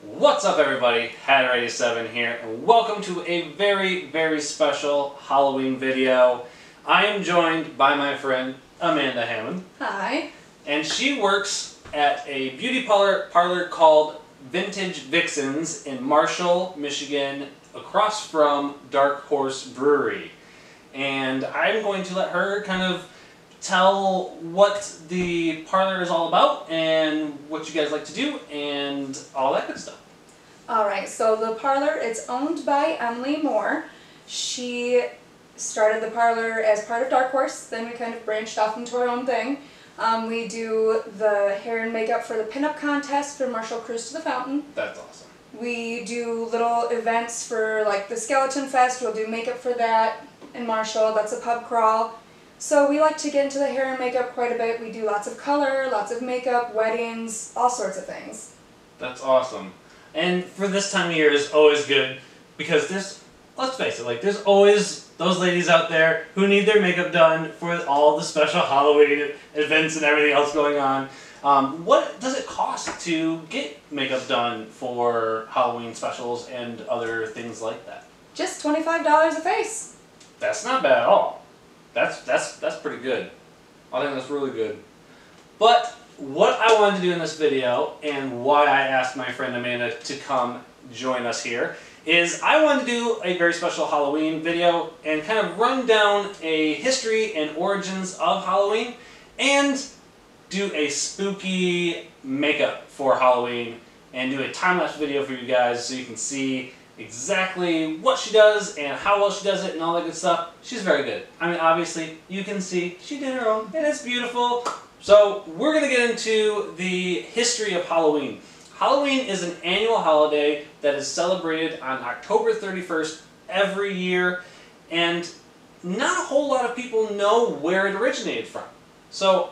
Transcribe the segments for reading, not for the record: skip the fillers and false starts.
What's up everybody, Hatter87 here, and welcome to a very special Halloween video. I am joined by my friend Amanda Hammond. Hi. And she works at a beauty parlor called Vintage Vixens in Marshall, Michigan, across from Dark Horse Brewery. And I'm going to let her kind of tell what the parlor is all about and what you guys like to do and all that good stuff. Alright, so the parlor, it's owned by Emily Moore. She started the parlor as part of Dark Horse, then we kind of branched off into our own thing. We do the hair and makeup for the pinup contest for Marshall Cruise to the Fountain. That's awesome. We do little events for like the Skeleton Fest, we'll do makeup for that in Marshall, that's a pub crawl. So we like to get into the hair and makeup quite a bit. We do lots of color, lots of makeup, weddings, all sorts of things. That's awesome. And for this time of year is always good because there's, let's face it, like there's always those ladies out there who need their makeup done for all the special Halloween events and everything else going on. What does it cost to get makeup done for Halloween specials and other things like that? Just $25 a face. That's not bad at all. That's pretty good. I think that's really good. But what I wanted to do in this video, and why I asked my friend Amanda to come join us here, is I wanted to do a very special Halloween video and kind of run down a history and origins of Halloween and do a spooky makeup for Halloween and do a time-lapse video for you guys so you can see exactly what she does and how well she does it and all that good stuff. She's very good. I mean, obviously, you can see she did her own and it's beautiful. So we're going to get into the history of Halloween. Halloween is an annual holiday that is celebrated on October 31st every year, and not a whole lot of people know where it originated from. So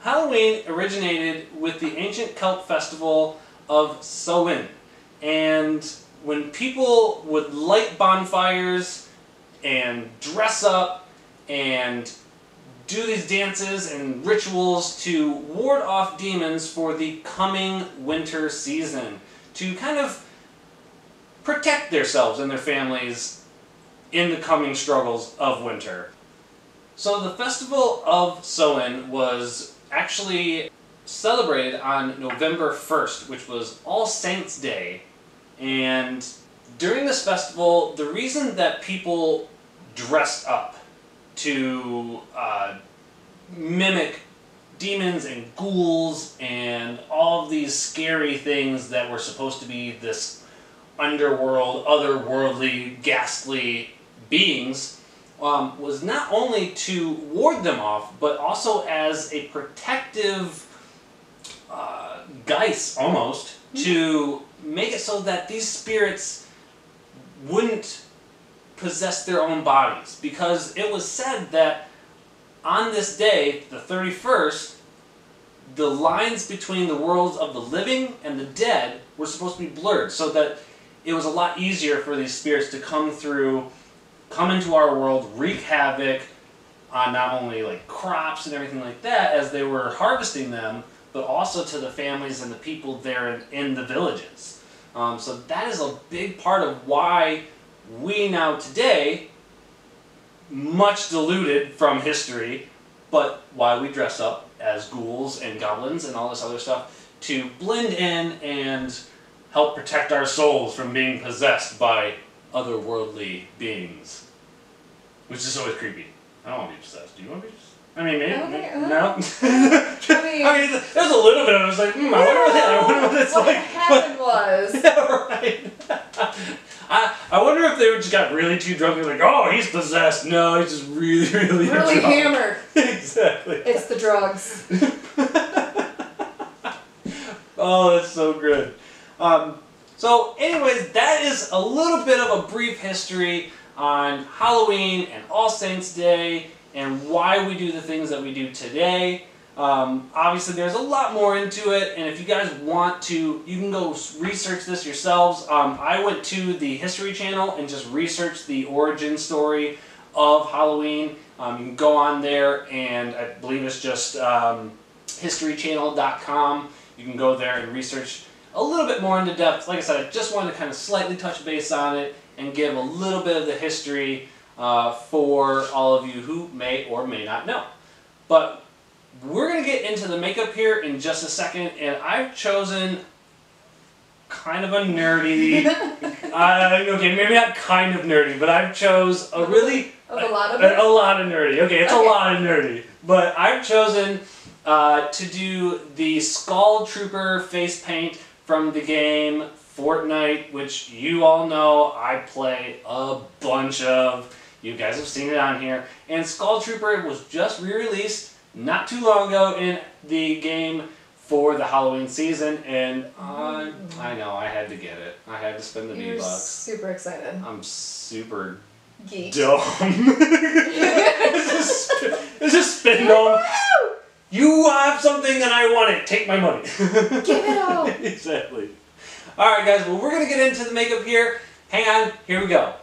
Halloween originated with the ancient Celt festival of Samhain, and when people would light bonfires and dress up and do these dances and rituals to ward off demons for the coming winter season, to kind of protect themselves and their families in the coming struggles of winter. So the festival of Samhain was actually celebrated on November 1st, which was All Saints' Day. And during this festival, the reason that people dressed up to mimic demons and ghouls and all of these scary things that were supposed to be this underworld, otherworldly, ghastly beings, was not only to ward them off, but also as a protective guise, almost, to make it so that these spirits wouldn't possess their own bodies. Because it was said that on this day, the 31st, the lines between the worlds of the living and the dead were supposed to be blurred, so that it was a lot easier for these spirits to come into our world, wreak havoc on not only like crops and everything like that as they were harvesting them, but also to the families and the people there in the villages. So that is a big part of why we now today, much diluted from history, but why we dress up as ghouls and goblins and all this other stuff to blend in and help protect our souls from being possessed by otherworldly beings. Which is always creepy. I don't want to be possessed. Do you want to be possessed? I mean, maybe. No? I mean, there's a little bit. I was like, I wonder what it's like. What happened was. Yeah, right. I wonder if they just got really too drunk and like, oh, he's possessed. No, he's just really drunk. Hammered. Exactly. It's the drugs. Oh, that's so good. So anyways, that is a little bit of a brief history on Halloween and All Saints' Day and why we do the things that we do today. Obviously there's a lot more into it, and if you guys want to, you can go research this yourselves. I went to the History Channel and just researched the origin story of Halloween. You can go on there, and I believe it's just historychannel.com. You can go there and research a little bit more into depth. Like I said, I just wanted to kind of slightly touch base on it and give a little bit of the history for all of you who may or may not know. But we're going to get into the makeup here in just a second, and I've chosen kind of a nerdy, okay, maybe not kind of nerdy, but I've chose a really, a lot of nerdy. Okay, it's a lot of nerdy. But I've chosen to do the Skull Trooper face paint from the game Fortnite, which you all know I play a bunch of. You guys have seen it on here. And Skull Trooper was just re-released not too long ago in the game for the Halloween season, and I know, I had to get it. I had to spend the You're V-Bucks. super excited. I'm super Geek. dumb. It's just spin them. You have something and I want it. Take my money. Give it all. Exactly. Alright guys, well we're going to get into the makeup here. Hang on, here we go.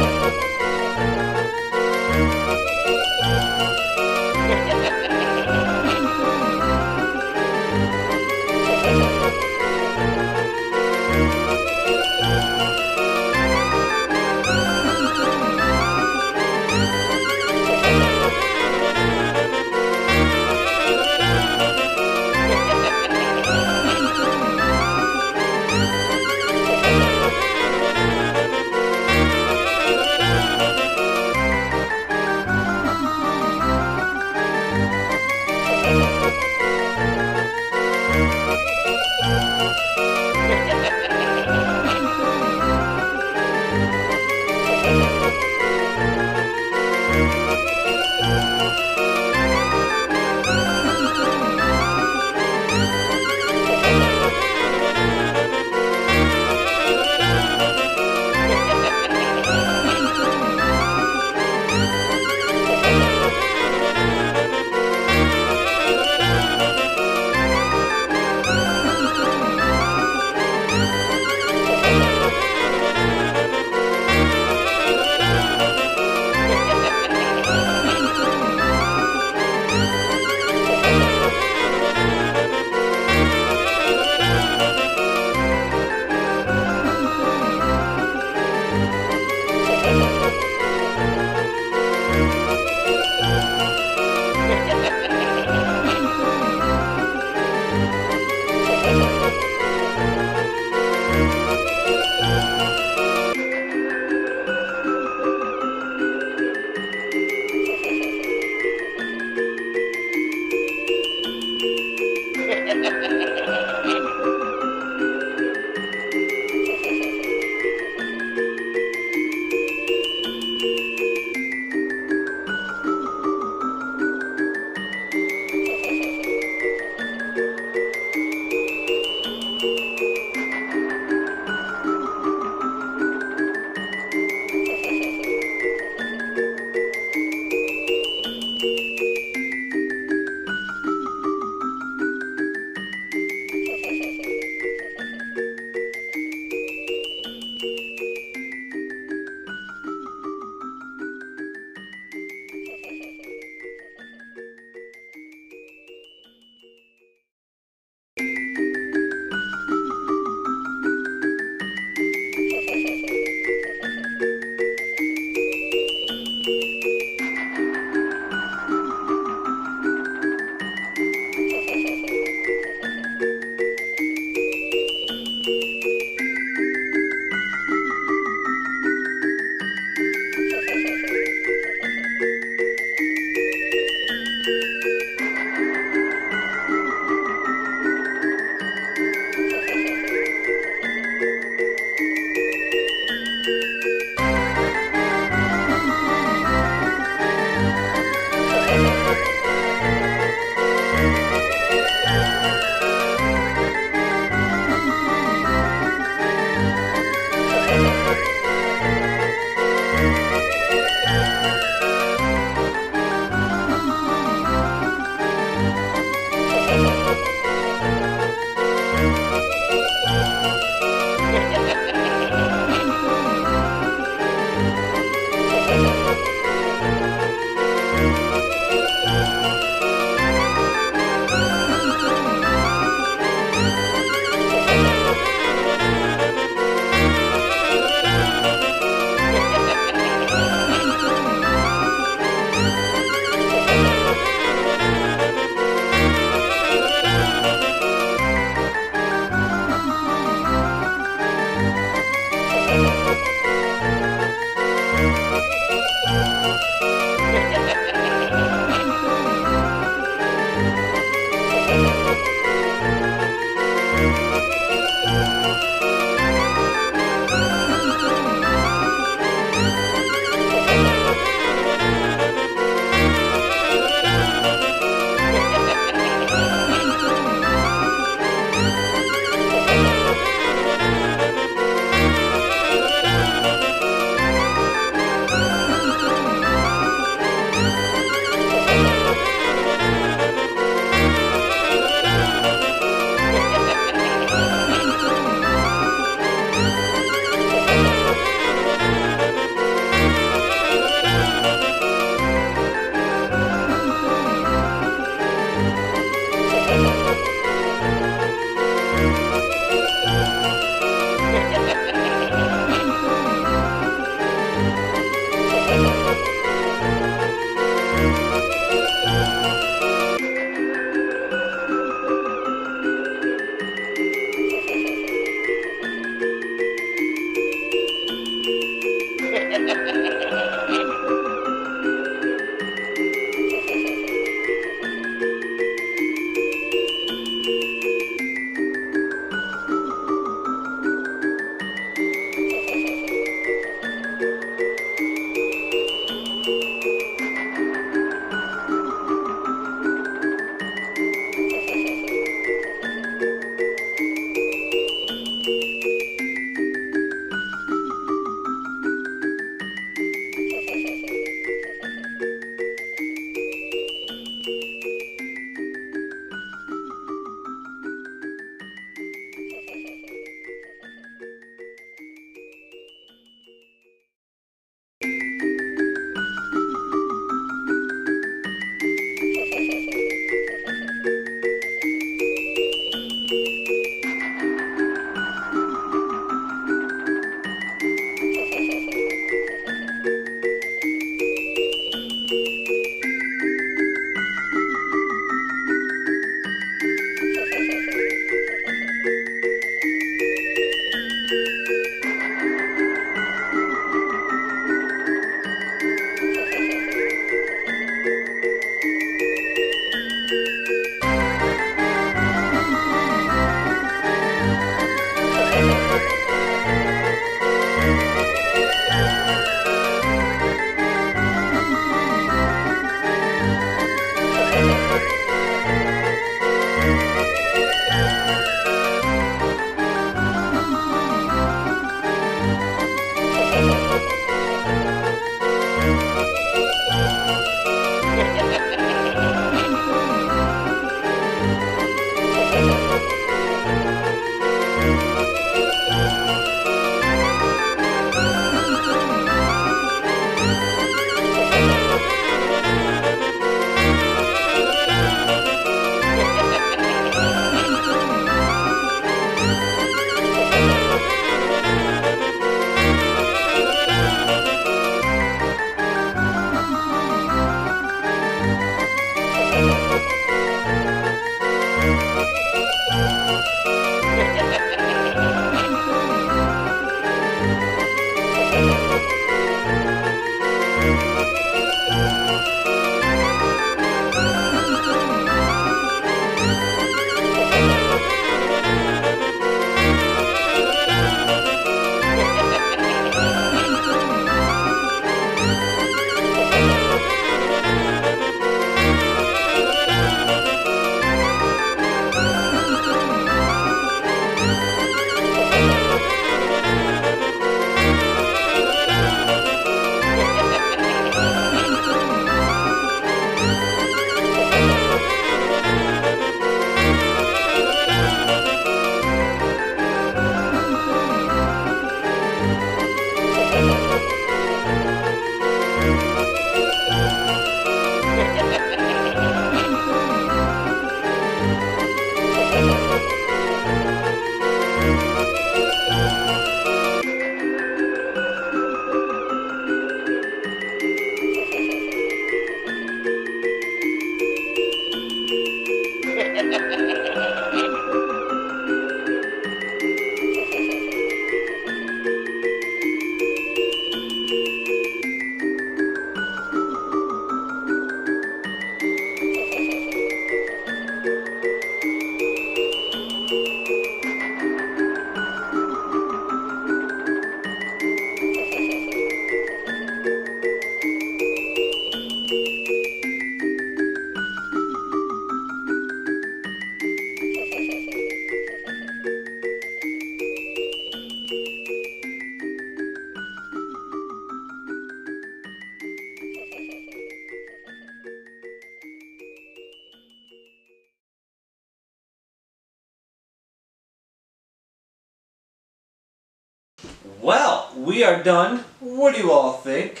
Well, we are done. What do you all think?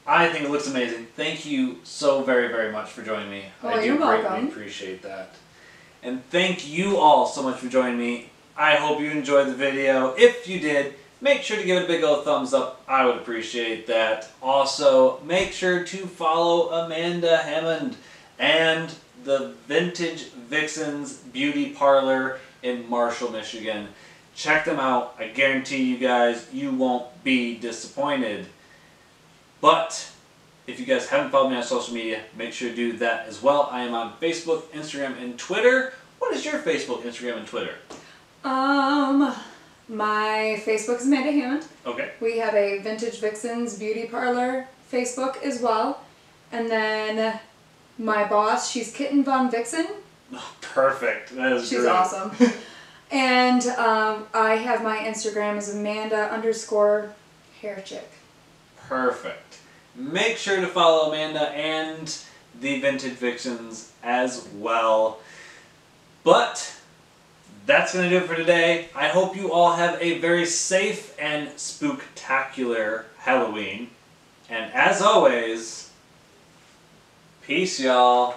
I think it looks amazing. Thank you so very, very much for joining me. Oh, I you're do greatly welcome. appreciate that. And thank you all so much for joining me. I hope you enjoyed the video. If you did, make sure to give it a big old thumbs up. I would appreciate that. Also, make sure to follow Amanda Hammond and the Vintage Vixens Beauty Parlor in Marshall, Michigan. Check them out. I guarantee you guys, you won't be disappointed. But if you guys haven't followed me on social media, make sure to do that as well. I am on Facebook, Instagram, and Twitter. What is your Facebook, Instagram, and Twitter? My Facebook is Amanda Hammond. Okay. We have a Vintage Vixens Beauty Parlor Facebook as well. And then my boss, she's Kitten Von Vixen. Oh, perfect. That is She's great. awesome. And I have my Instagram as Amanda_hairchick. Perfect. Make sure to follow Amanda and the Vintage Vixens as well. But that's going to do it for today. I hope you all have a very safe and spooktacular Halloween. And as always, peace, y'all.